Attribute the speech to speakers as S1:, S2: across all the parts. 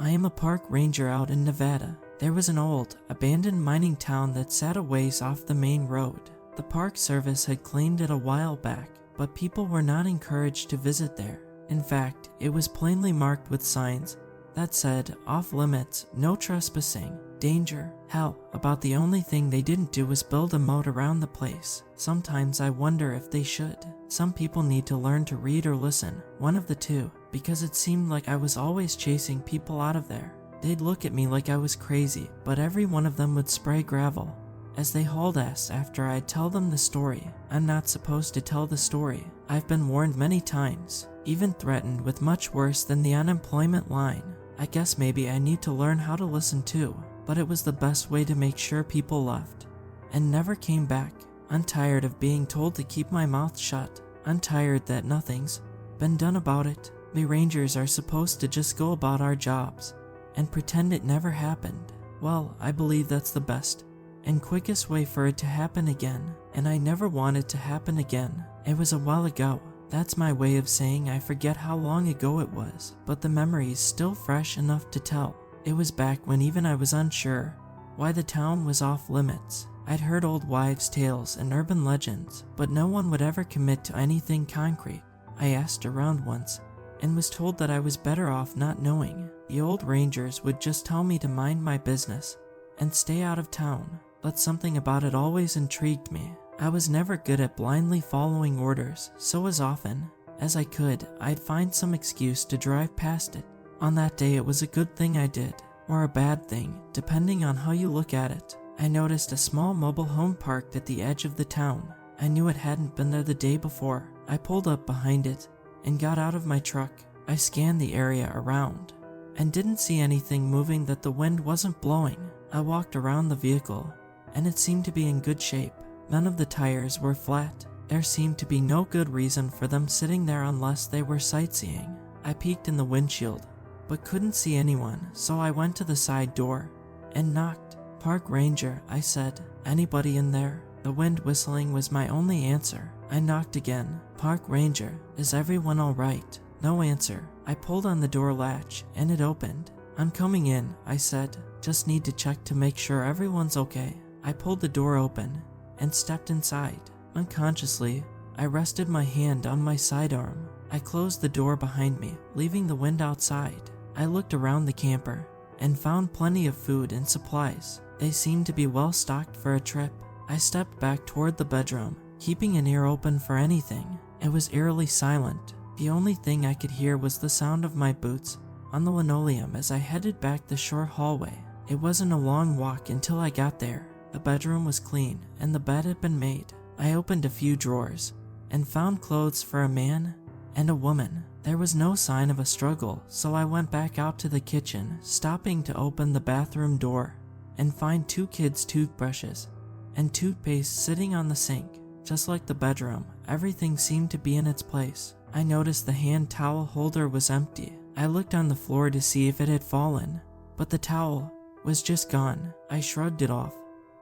S1: I am a park ranger out in Nevada. There was an old, abandoned mining town that sat a ways off the main road. The Park Service had claimed it a while back, but people were not encouraged to visit there. In fact, it was plainly marked with signs that said, off limits, no trespassing, danger. Hell, about the only thing they didn't do was build a moat around the place. Sometimes I wonder if they should. Some people need to learn to read or listen, one of the two, because it seemed like I was always chasing people out of there. They'd look at me like I was crazy, but every one of them would spray gravel as they hauled ass after I'd tell them the story. I'm not supposed to tell the story. I've been warned many times, even threatened with much worse than the unemployment line. I guess maybe I need to learn how to listen too, but it was the best way to make sure people left and never came back. I'm tired of being told to keep my mouth shut. I'm tired that nothing's been done about it. We rangers are supposed to just go about our jobs and pretend it never happened. Well, I believe that's the best and quickest way for it to happen again, and I never want it to happen again. It was a while ago. That's my way of saying I forget how long ago it was, but the memory is still fresh enough to tell. It was back when even I was unsure why the town was off limits. I'd heard old wives' tales and urban legends, but no one would ever commit to anything concrete. I asked around once and was told that I was better off not knowing. The old rangers would just tell me to mind my business and stay out of town, but something about it always intrigued me. I was never good at blindly following orders, so as often as I could, I'd find some excuse to drive past it. On that day, it was a good thing I did, or a bad thing, depending on how you look at it. I noticed a small mobile home parked at the edge of the town. I knew it hadn't been there the day before. I pulled up behind it and got out of my truck. I scanned the area around and didn't see anything moving that the wind wasn't blowing. I walked around the vehicle, and it seemed to be in good shape. None of the tires were flat. There seemed to be no good reason for them sitting there unless they were sightseeing. I peeked in the windshield, but couldn't see anyone, so I went to the side door and knocked. "Park ranger," I said. "Anybody in there?" The wind whistling was my only answer. I knocked again. "Park ranger, is everyone alright?" No answer. I pulled on the door latch, and it opened. "I'm coming in," I said. "Just need to check to make sure everyone's okay." I pulled the door open and stepped inside. Unconsciously, I rested my hand on my sidearm. I closed the door behind me, leaving the wind outside. I looked around the camper and found plenty of food and supplies. They seemed to be well stocked for a trip. I stepped back toward the bedroom, keeping an ear open for anything. It was eerily silent. The only thing I could hear was the sound of my boots on the linoleum as I headed back the short hallway. It wasn't a long walk until I got there. The bedroom was clean, and the bed had been made. I opened a few drawers and found clothes for a man and a woman. There was no sign of a struggle, so I went back out to the kitchen, stopping to open the bathroom door and find 2 kids' toothbrushes and toothpaste sitting on the sink. Just like the bedroom, everything seemed to be in its place. I noticed the hand towel holder was empty. I looked on the floor to see if it had fallen, but the towel was just gone. I shrugged it off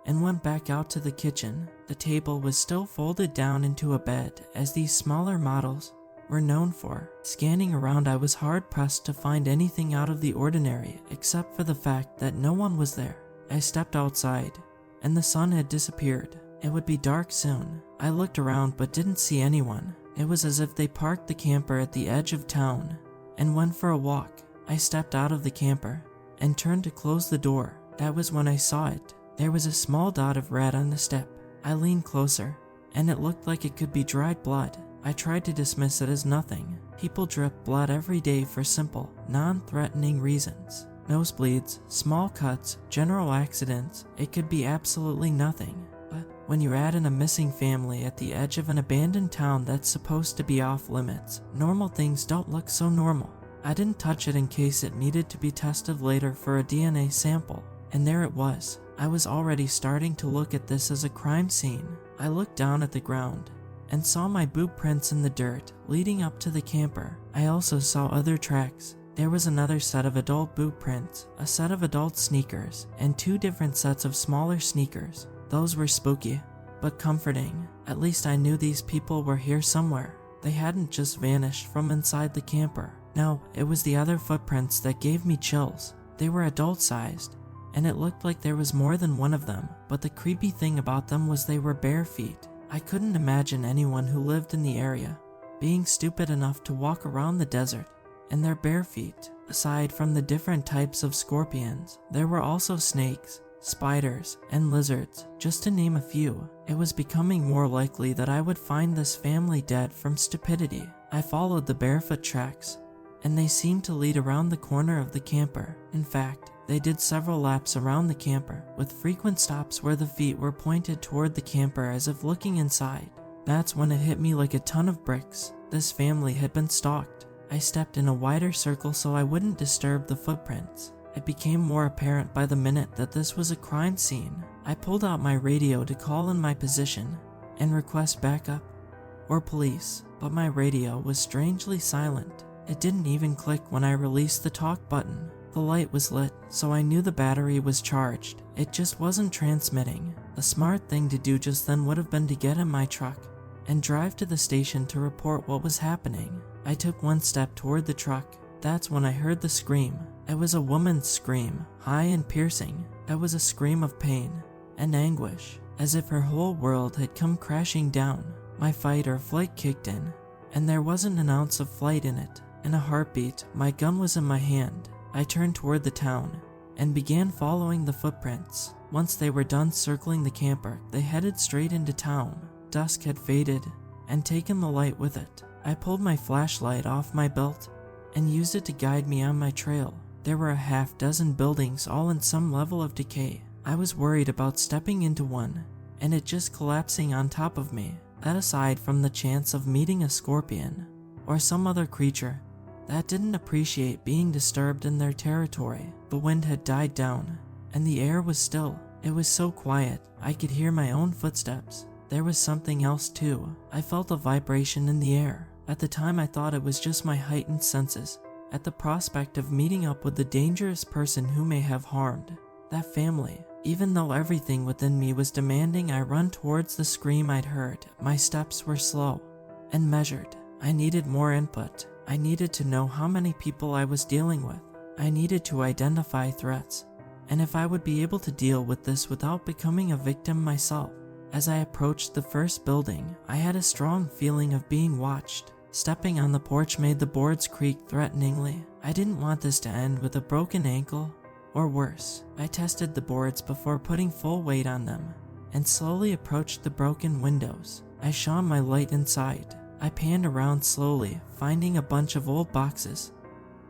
S1: and went back out to the kitchen. The table was still folded down into a bed, as these smaller models were known for. Scanning around, I was hard-pressed to find anything out of the ordinary, except for the fact that no one was there. I stepped outside, and the sun had disappeared. It would be dark soon. I looked around but didn't see anyone. It was as if they parked the camper at the edge of town and went for a walk. I stepped out of the camper and turned to close the door. That was when I saw it. There was a small dot of red on the step. I leaned closer, and it looked like it could be dried blood. I tried to dismiss it as nothing. People drip blood every day for simple, non-threatening reasons. Nosebleeds, small cuts, general accidents. It could be absolutely nothing. But when you're add in a missing family at the edge of an abandoned town that's supposed to be off limits, normal things don't look so normal. I didn't touch it in case it needed to be tested later for a DNA sample. And there it was. I was already starting to look at this as a crime scene. I looked down at the ground and saw my boot prints in the dirt leading up to the camper. I also saw other tracks. There was another set of adult boot prints, a set of adult sneakers, and 2 different sets of smaller sneakers. Those were spooky, but comforting. At least I knew these people were here somewhere. They hadn't just vanished from inside the camper. No, it was the other footprints that gave me chills. They were adult-sized, and it looked like there was more than one of them, but the creepy thing about them was they were bare feet. I couldn't imagine anyone who lived in the area being stupid enough to walk around the desert in their bare feet. Aside from the different types of scorpions, there were also snakes, spiders, and lizards, just to name a few. It was becoming more likely that I would find this family dead from stupidity. I followed the barefoot tracks, and they seemed to lead around the corner of the camper. In fact, they did several laps around the camper, with frequent stops where the feet were pointed toward the camper as if looking inside. That's when it hit me like a ton of bricks. This family had been stalked. I stepped in a wider circle so I wouldn't disturb the footprints. It became more apparent by the minute that this was a crime scene. I pulled out my radio to call in my position and request backup or police, but my radio was strangely silent. It didn't even click when I released the talk button. The light was lit, so I knew the battery was charged. It just wasn't transmitting. The smart thing to do just then would have been to get in my truck and drive to the station to report what was happening. I took one step toward the truck. That's when I heard the scream. It was a woman's scream, high and piercing. It was a scream of pain and anguish, as if her whole world had come crashing down. My fight or flight kicked in, and there wasn't an ounce of flight in it. In a heartbeat, my gun was in my hand. I turned toward the town and began following the footprints. Once they were done circling the camper, they headed straight into town. Dusk had faded and taken the light with it. I pulled my flashlight off my belt and used it to guide me on my trail. There were a half-dozen buildings, all in some level of decay. I was worried about stepping into one and it just collapsing on top of me. That aside from the chance of meeting a scorpion or some other creature that didn't appreciate being disturbed in their territory, the wind had died down and the air was still. It was so quiet, I could hear my own footsteps. There was something else too. I felt a vibration in the air. At the time I thought it was just my heightened senses at the prospect of meeting up with the dangerous person who may have harmed that family. Even though everything within me was demanding I run towards the scream I'd heard, my steps were slow and measured. I needed more input. I needed to know how many people I was dealing with. I needed to identify threats, and if I would be able to deal with this without becoming a victim myself. As I approached the first building, I had a strong feeling of being watched. Stepping on the porch made the boards creak threateningly. I didn't want this to end with a broken ankle or worse. I tested the boards before putting full weight on them and slowly approached the broken windows. I shone my light inside. I panned around slowly, finding a bunch of old boxes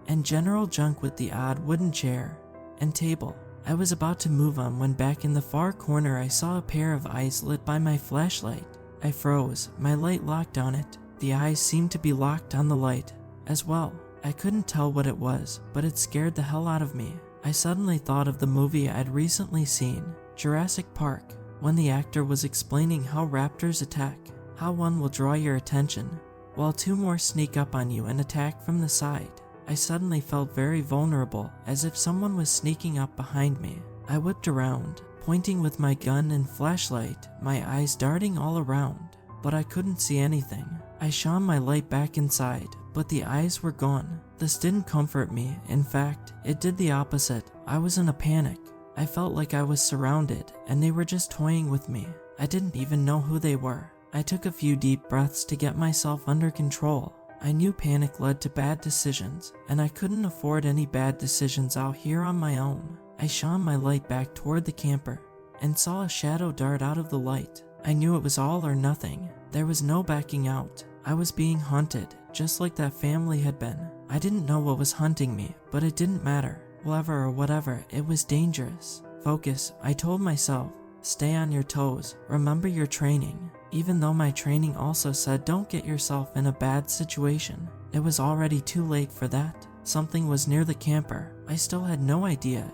S1: and general junk with the odd wooden chair and table. I was about to move on when back in the far corner I saw a pair of eyes lit by my flashlight. I froze, my light locked on it. The eyes seemed to be locked on the light as well. I couldn't tell what it was, but it scared the hell out of me. I suddenly thought of the movie I'd recently seen, Jurassic Park, when the actor was explaining how raptors attack, how one will draw your attention, while two more sneak up on you and attack from the side. I suddenly felt very vulnerable, as if someone was sneaking up behind me. I whipped around, pointing with my gun and flashlight, my eyes darting all around, but I couldn't see anything. I shone my light back inside, but the eyes were gone. This didn't comfort me. In fact, it did the opposite. I was in a panic. I felt like I was surrounded, and they were just toying with me. I didn't even know who they were. I took a few deep breaths to get myself under control. I knew panic led to bad decisions, and I couldn't afford any bad decisions out here on my own. I shone my light back toward the camper and saw a shadow dart out of the light. I knew it was all or nothing. There was no backing out. I was being hunted, just like that family had been. I didn't know what was hunting me, but it didn't matter. Whoever or whatever, it was dangerous. Focus, I told myself. Stay on your toes. Remember your training. Even though my training also said don't get yourself in a bad situation. It was already too late for that. Something was near the camper. I still had no idea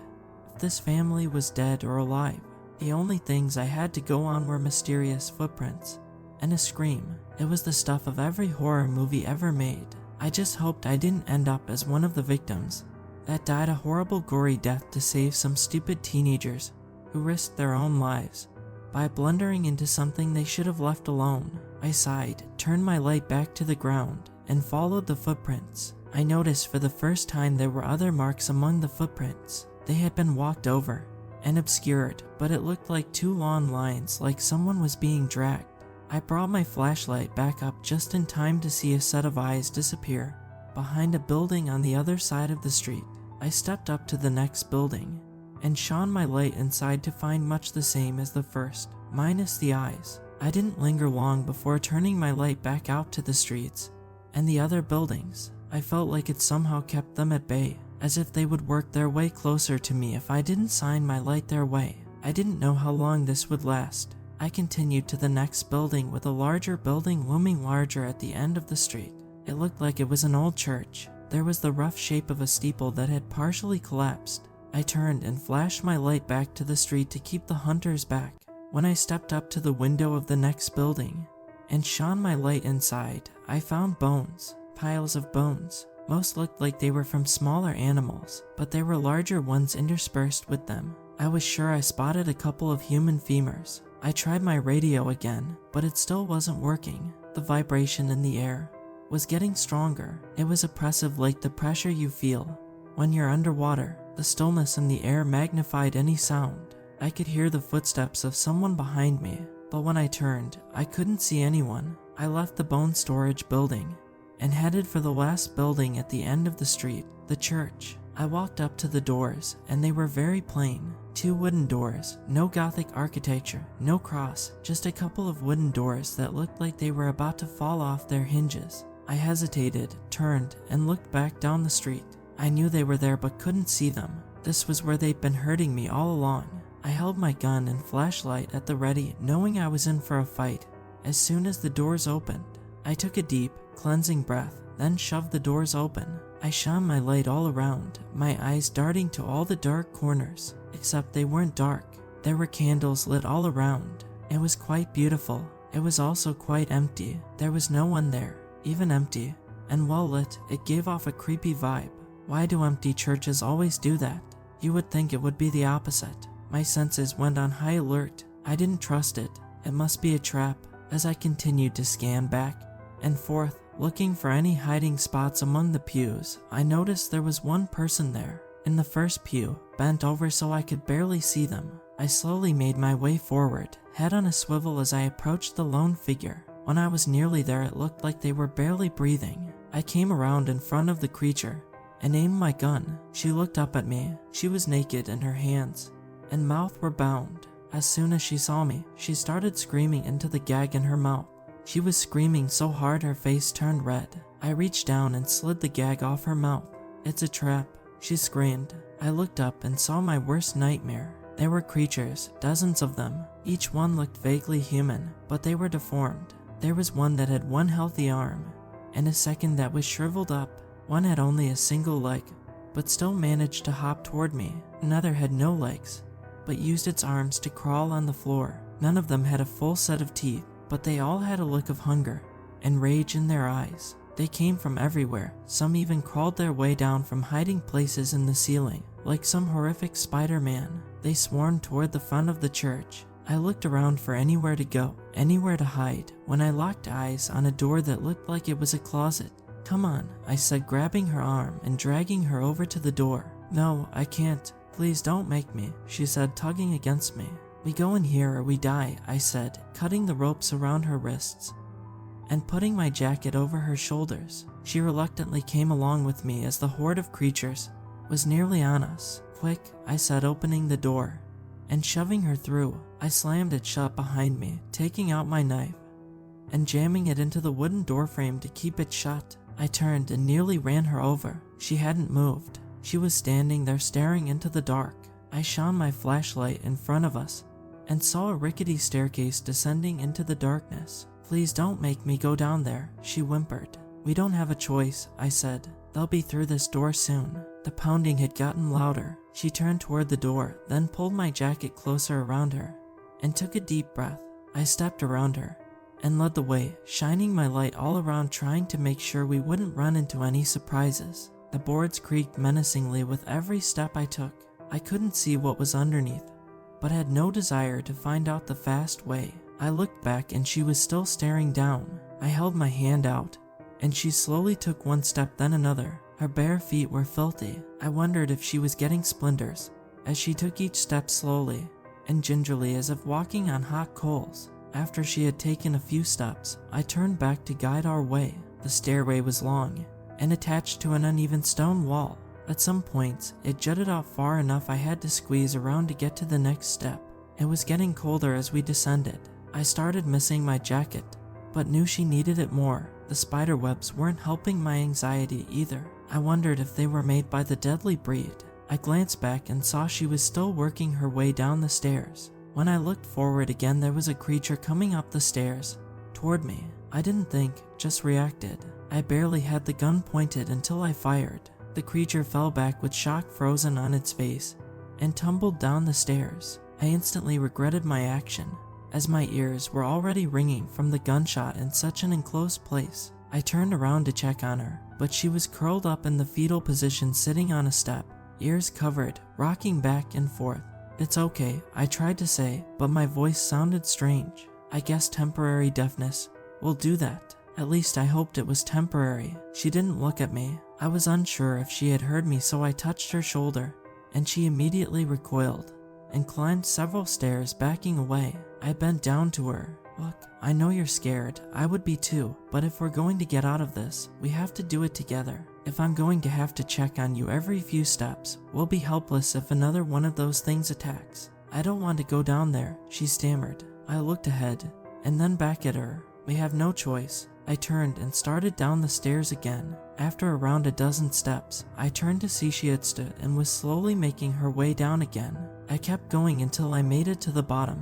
S1: if this family was dead or alive. The only things I had to go on were mysterious footprints and a scream. It was the stuff of every horror movie ever made. I just hoped I didn't end up as one of the victims that died a horrible gory death to save some stupid teenagers who risked their own lives by blundering into something they should have left alone. I sighed, turned my light back to the ground, and followed the footprints. I noticed for the first time there were other marks among the footprints. They had been walked over and obscured, but it looked like two long lines, like someone was being dragged. I brought my flashlight back up just in time to see a set of eyes disappear behind a building on the other side of the street. I stepped up to the next building and shone my light inside to find much the same as the first, minus the eyes. I didn't linger long before turning my light back out to the streets and the other buildings. I felt like it somehow kept them at bay, as if they would work their way closer to me if I didn't shine my light their way. I didn't know how long this would last. I continued to the next building, with a larger building looming larger at the end of the street. It looked like it was an old church. There was the rough shape of a steeple that had partially collapsed. I turned and flashed my light back to the street to keep the hunters back. When I stepped up to the window of the next building and shone my light inside, I found bones, piles of bones. Most looked like they were from smaller animals, but there were larger ones interspersed with them. I was sure I spotted a couple of human femurs. I tried my radio again, but it still wasn't working. The vibration in the air was getting stronger. It was oppressive, like the pressure you feel when you're underwater. The stillness in the air magnified any sound. I could hear the footsteps of someone behind me, but when I turned, I couldn't see anyone. I left the bone storage building and headed for the last building at the end of the street, the church. I walked up to the doors, and they were very plain. 2 wooden doors, no Gothic architecture, no cross, just a couple of wooden doors that looked like they were about to fall off their hinges. I hesitated, turned, and looked back down the street. I knew they were there but couldn't see them. This was where they'd been hurting me all along. I held my gun and flashlight at the ready, knowing I was in for a fight. As soon as the doors opened, I took a deep, cleansing breath, then shoved the doors open. I shone my light all around, my eyes darting to all the dark corners, except they weren't dark. There were candles lit all around. It was quite beautiful. It was also quite empty. There was no one there, even empty, and well lit. It gave off a creepy vibe. Why do empty churches always do that? You would think it would be the opposite. My senses went on high alert. I didn't trust it. It must be a trap. As I continued to scan back and forth, looking for any hiding spots among the pews, I noticed there was one person there, in the first pew, bent over so I could barely see them. I slowly made my way forward, head on a swivel as I approached the lone figure. When I was nearly there, it looked like they were barely breathing. I came around in front of the creature and aimed my gun. She looked up at me. She was naked, and her hands and mouth were bound. As soon as she saw me, she started screaming into the gag in her mouth. She was screaming so hard her face turned red. I reached down and slid the gag off her mouth. "It's a trap," she screamed. I looked up and saw my worst nightmare. There were creatures, dozens of them. Each one looked vaguely human, but they were deformed. There was one that had one healthy arm, and a second that was shriveled up. One had only a single leg, but still managed to hop toward me. Another had no legs, but used its arms to crawl on the floor. None of them had a full set of teeth, but they all had a look of hunger and rage in their eyes. They came from everywhere. Some even crawled their way down from hiding places in the ceiling, like some horrific Spider-Man. They swarmed toward the front of the church. I looked around for anywhere to go, anywhere to hide, when I locked eyes on a door that looked like it was a closet. "Come on," I said, grabbing her arm and dragging her over to the door. "No, I can't. Please don't make me," she said, tugging against me. "We go in here or we die," I said, cutting the ropes around her wrists and putting my jacket over her shoulders. She reluctantly came along with me as the horde of creatures was nearly on us. "Quick," I said, opening the door and shoving her through. I slammed it shut behind me, taking out my knife and jamming it into the wooden doorframe to keep it shut. I turned and nearly ran her over. She hadn't moved. She was standing there staring into the dark. I shone my flashlight in front of us and saw a rickety staircase descending into the darkness. "Please don't make me go down there," she whimpered. "We don't have a choice," I said. "They'll be through this door soon." The pounding had gotten louder. She turned toward the door, then pulled my jacket closer around her and took a deep breath. I stepped around her and led the way, shining my light all around, trying to make sure we wouldn't run into any surprises. The boards creaked menacingly with every step I took. I couldn't see what was underneath, but had no desire to find out the fast way. I looked back and she was still staring down. I held my hand out and she slowly took one step then another. Her bare feet were filthy. I wondered if she was getting splinters as she took each step slowly and gingerly as if walking on hot coals. After she had taken a few steps, I turned back to guide our way. The stairway was long and attached to an uneven stone wall. At some points, it jutted out far enough I had to squeeze around to get to the next step. It was getting colder as we descended. I started missing my jacket, but knew she needed it more. The spider webs weren't helping my anxiety either. I wondered if they were made by the deadly breed. I glanced back and saw she was still working her way down the stairs. When I looked forward again, there was a creature coming up the stairs toward me. I didn't think, just reacted. I barely had the gun pointed until I fired. The creature fell back with shock frozen on its face and tumbled down the stairs. I instantly regretted my action, as my ears were already ringing from the gunshot in such an enclosed place. I turned around to check on her, but she was curled up in the fetal position sitting on a step, ears covered, rocking back and forth. "It's okay," I tried to say, but my voice sounded strange. "I guess temporary deafness will do that." At least I hoped it was temporary. She didn't look at me. I was unsure if she had heard me, so I touched her shoulder, and she immediately recoiled and climbed several stairs, backing away. I bent down to her. "Look, I know you're scared. I would be too, but if we're going to get out of this, we have to do it together. If I'm going to have to check on you every few steps, we'll be helpless if another one of those things attacks. I don't want to go down there," she stammered. I looked ahead and then back at her. "We have no choice." I turned and started down the stairs again. After around a dozen steps, I turned to see she had stood and was slowly making her way down again. I kept going until I made it to the bottom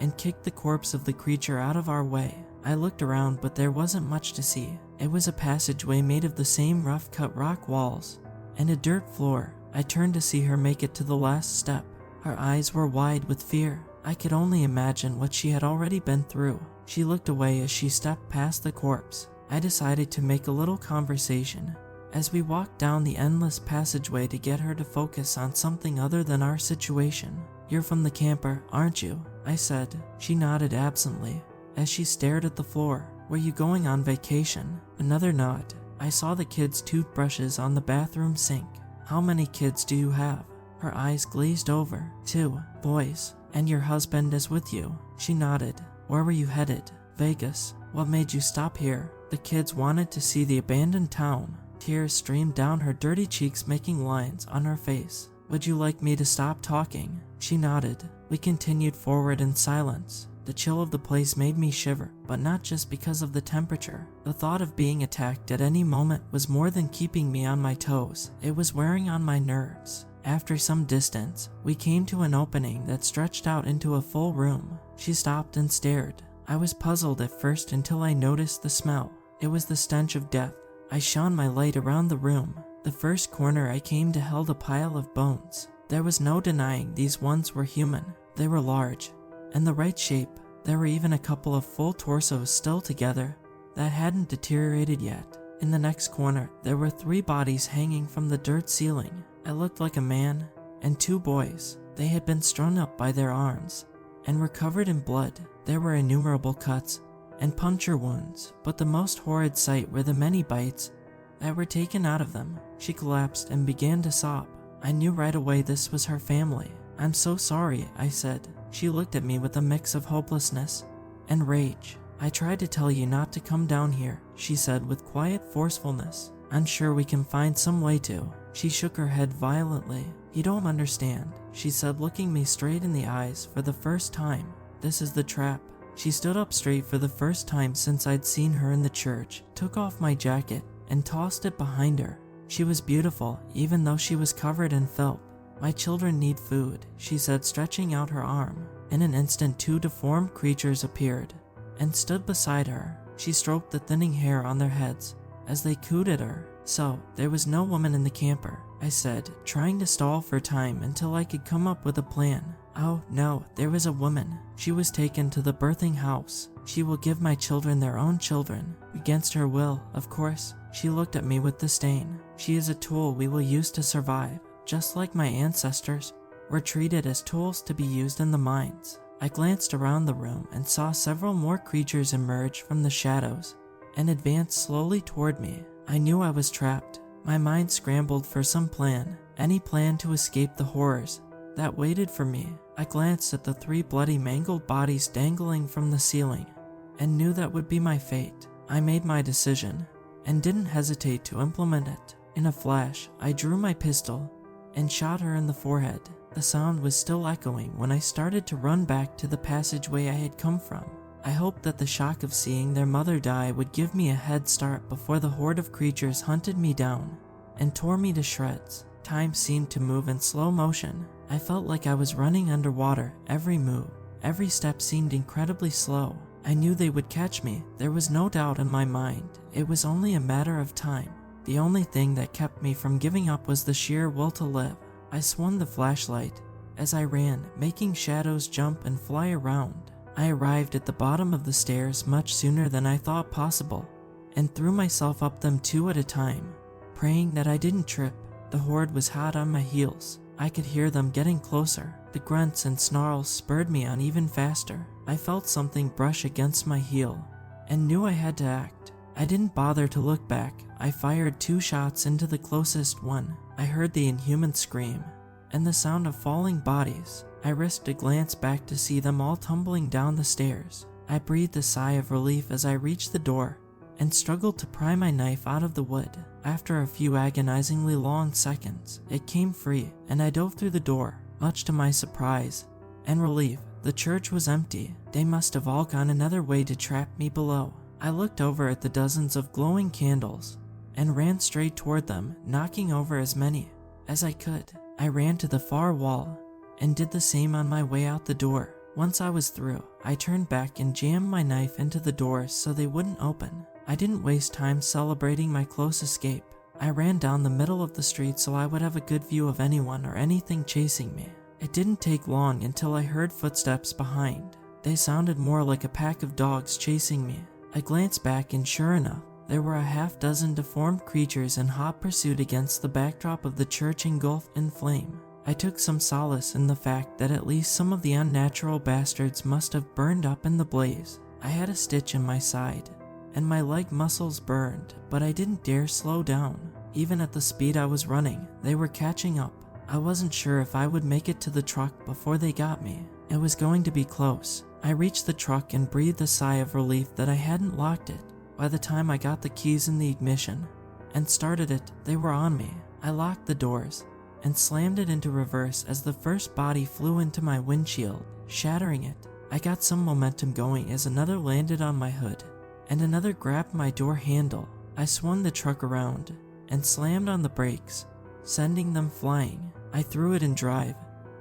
S1: and kicked the corpse of the creature out of our way. I looked around, but there wasn't much to see. It was a passageway made of the same rough-cut rock walls and a dirt floor. I turned to see her make it to the last step. Her eyes were wide with fear. I could only imagine what she had already been through. She looked away as she stepped past the corpse. I decided to make a little conversation as we walked down the endless passageway to get her to focus on something other than our situation. "You're from the camper, aren't you?" I said. She nodded absently as she stared at the floor. "Were you going on vacation?" Another nod. I saw the kids' toothbrushes on the bathroom sink. "How many kids do you have?" Her eyes glazed over. "2 boys. And your husband is with you?" She nodded. "Where were you headed?" "Vegas." "What made you stop here?" The kids wanted to see the abandoned town. Tears streamed down her dirty cheeks, making lines on her face. "Would you like me to stop talking?" She nodded. We continued forward in silence. The chill of the place made me shiver, but not just because of the temperature. The thought of being attacked at any moment was more than keeping me on my toes. It was wearing on my nerves. After some distance, we came to an opening that stretched out into a full room. She stopped and stared. I was puzzled at first until I noticed the smell. It was the stench of death. I shone my light around the room. The first corner I came to held a pile of bones. There was no denying these ones were human. They were large and the right shape. There were even a couple of full torsos still together that hadn't deteriorated yet. In the next corner, there were 3 bodies hanging from the dirt ceiling. It looked like a man and 2 boys. They had been strung up by their arms and were covered in blood. There were innumerable cuts and puncture wounds, but the most horrid sight were the many bites that were taken out of them. She collapsed and began to sob. I knew right away this was her family. "I'm so sorry," I said. She looked at me with a mix of hopelessness and rage. "I tried to tell you not to come down here," she said with quiet forcefulness. "I'm sure we can find some way to." She shook her head violently. "You don't understand," she said, looking me straight in the eyes for the first time. "This is the trap." She stood up straight for the first time since I'd seen her in the church, took off my jacket, and tossed it behind her. She was beautiful, even though she was covered in filth. "My children need food," she said, stretching out her arm. In an instant, 2 deformed creatures appeared and stood beside her. She stroked the thinning hair on their heads as they cooed at her. "So, there was no woman in the camper," I said, trying to stall for time until I could come up with a plan. "Oh, no, there was a woman. She was taken to the birthing house. She will give my children their own children. Against her will, of course." She looked at me with disdain. "She is a tool we will use to survive, just like my ancestors were treated as tools to be used in the mines." I glanced around the room and saw several more creatures emerge from the shadows and advanced slowly toward me. I knew I was trapped. My mind scrambled for some plan, any plan to escape the horrors that waited for me. I glanced at the 3 bloody, mangled bodies dangling from the ceiling and knew that would be my fate. I made my decision and didn't hesitate to implement it. In a flash, I drew my pistol and shot her in the forehead. The sound was still echoing when I started to run back to the passageway I had come from. I hoped that the shock of seeing their mother die would give me a head start before the horde of creatures hunted me down and tore me to shreds. Time seemed to move in slow motion. I felt like I was running underwater. Every move, every step seemed incredibly slow. I knew they would catch me. There was no doubt in my mind. It was only a matter of time. The only thing that kept me from giving up was the sheer will to live. I swung the flashlight as I ran, making shadows jump and fly around. I arrived at the bottom of the stairs much sooner than I thought possible and threw myself up them 2 at a time, praying that I didn't trip. The horde was hot on my heels. I could hear them getting closer. The grunts and snarls spurred me on even faster. I felt something brush against my heel and knew I had to act. I didn't bother to look back. I fired 2 shots into the closest one. I heard the inhuman scream and the sound of falling bodies. I risked a glance back to see them all tumbling down the stairs. I breathed a sigh of relief as I reached the door and struggled to pry my knife out of the wood. After a few agonizingly long seconds, it came free and I dove through the door. Much to my surprise and relief, the church was empty. They must have all gone another way to trap me below. I looked over at the dozens of glowing candles and ran straight toward them, knocking over as many as I could. I ran to the far wall and did the same on my way out the door. Once I was through, I turned back and jammed my knife into the doors so they wouldn't open. I didn't waste time celebrating my close escape. I ran down the middle of the street so I would have a good view of anyone or anything chasing me. It didn't take long until I heard footsteps behind. They sounded more like a pack of dogs chasing me. I glanced back and sure enough, there were a half-dozen deformed creatures in hot pursuit against the backdrop of the church engulfed in flame. I took some solace in the fact that at least some of the unnatural bastards must have burned up in the blaze. I had a stitch in my side and my leg muscles burned, but I didn't dare slow down. Even at the speed I was running, they were catching up. I wasn't sure if I would make it to the truck before they got me. It was going to be close. I reached the truck and breathed a sigh of relief that I hadn't locked it. By the time I got the keys in the ignition and started it, they were on me. I locked the doors and slammed it into reverse as the first body flew into my windshield, shattering it. I got some momentum going as another landed on my hood and another grabbed my door handle. I swung the truck around and slammed on the brakes, sending them flying. I threw it in drive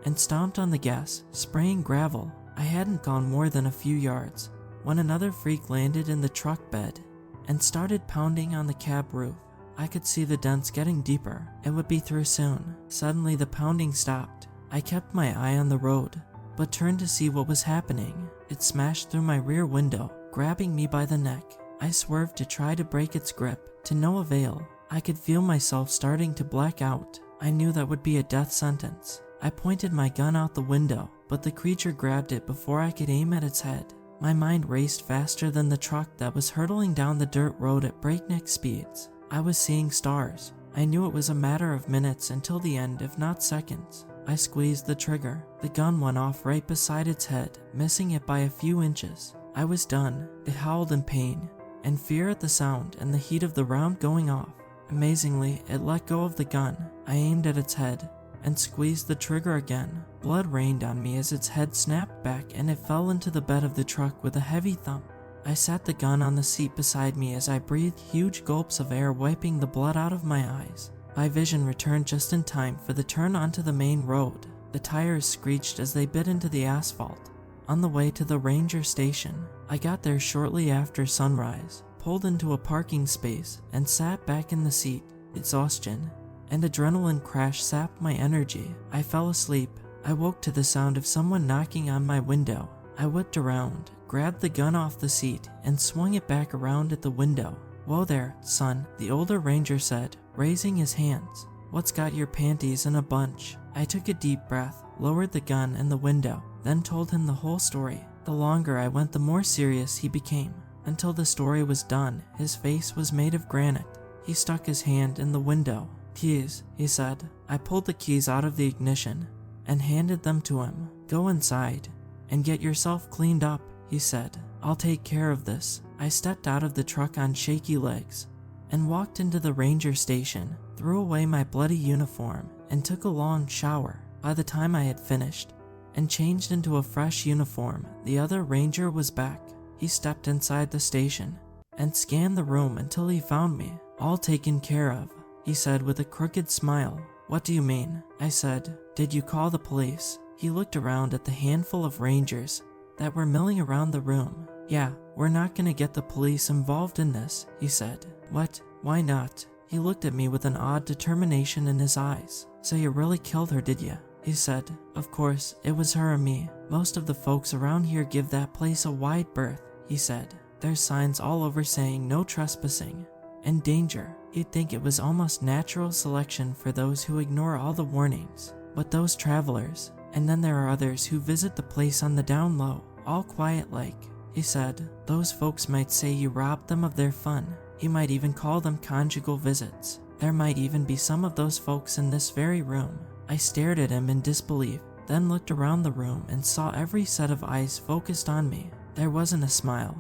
S1: and stomped on the gas, spraying gravel. I hadn't gone more than a few yards when another freak landed in the truck bed and started pounding on the cab roof. I could see the dents getting deeper. It would be through soon. Suddenly the pounding stopped. I kept my eye on the road, but turned to see what was happening. It smashed through my rear window, grabbing me by the neck. I swerved to try to break its grip, to no avail. I could feel myself starting to black out. I knew that would be a death sentence. I pointed my gun out the window, but the creature grabbed it before I could aim at its head. My mind raced faster than the truck that was hurtling down the dirt road at breakneck speeds. I was seeing stars. I knew it was a matter of minutes until the end, if not seconds. I squeezed the trigger. The gun went off right beside its head, missing it by a few inches. I was done. It howled in pain and fear at the sound and the heat of the round going off. Amazingly, it let go of the gun. I aimed at its head and squeezed the trigger again. Blood rained on me as its head snapped back and it fell into the bed of the truck with a heavy thump. I sat the gun on the seat beside me as I breathed huge gulps of air, wiping the blood out of my eyes. My vision returned just in time for the turn onto the main road. The tires screeched as they bit into the asphalt on the way to the ranger station. I got there shortly after sunrise, pulled into a parking space, and sat back in the seat. Exhaustion and adrenaline crash sapped my energy. I fell asleep. I woke to the sound of someone knocking on my window. I whipped around, grabbed the gun off the seat, and swung it back around at the window. "Whoa there, son," the older ranger said, raising his hands. "What's got your panties in a bunch?" I took a deep breath, lowered the gun in the window, then told him the whole story. The longer I went, the more serious he became. Until the story was done, his face was made of granite. He stuck his hand in the window. "Keys," he said. I pulled the keys out of the ignition and handed them to him. "Go inside and get yourself cleaned up," he said. "I'll take care of this." I stepped out of the truck on shaky legs and walked into the ranger station, threw away my bloody uniform, and took a long shower. By the time I had finished and changed into a fresh uniform, the other ranger was back. He stepped inside the station and scanned the room until he found me. "All taken care of," he said with a crooked smile. "What do you mean?" I said. "Did you call the police?" He looked around at the handful of rangers that were milling around the room. "Yeah, we're not gonna get the police involved in this," he said. "What? Why not?" He looked at me with an odd determination in his eyes. "So you really killed her, did you?" he said. "Of course, it was her and me. Most of the folks around here give that place a wide berth," he said. "There's signs all over saying no trespassing and danger. You'd think it was almost natural selection for those who ignore all the warnings. But those travelers, and then there are others who visit the place on the down low, all quiet like," he said. "Those folks might say you robbed them of their fun. He might even call them conjugal visits. There might even be some of those folks in this very room." I stared at him in disbelief, then looked around the room and saw every set of eyes focused on me. There wasn't a smile,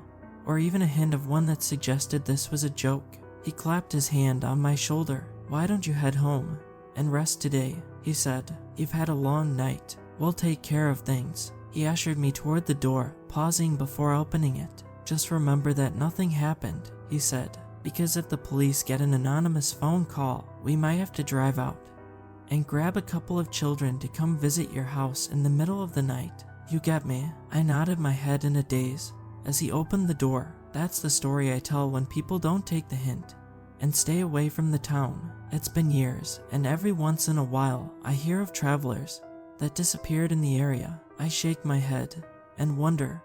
S1: or even a hint of one that suggested this was a joke. He clapped his hand on my shoulder. "Why don't you head home and rest today?" he said. "You've had a long night. We'll take care of things." He ushered me toward the door, pausing before opening it. "Just remember that nothing happened," he said, "because if the police get an anonymous phone call, we might have to drive out and grab a couple of children to come visit your house in the middle of the night. You get me?" I nodded my head in a daze as he opened the door. That's the story I tell when people don't take the hint and stay away from the town. It's been years, and every once in a while I hear of travelers that disappeared in the area. I shake my head and wonder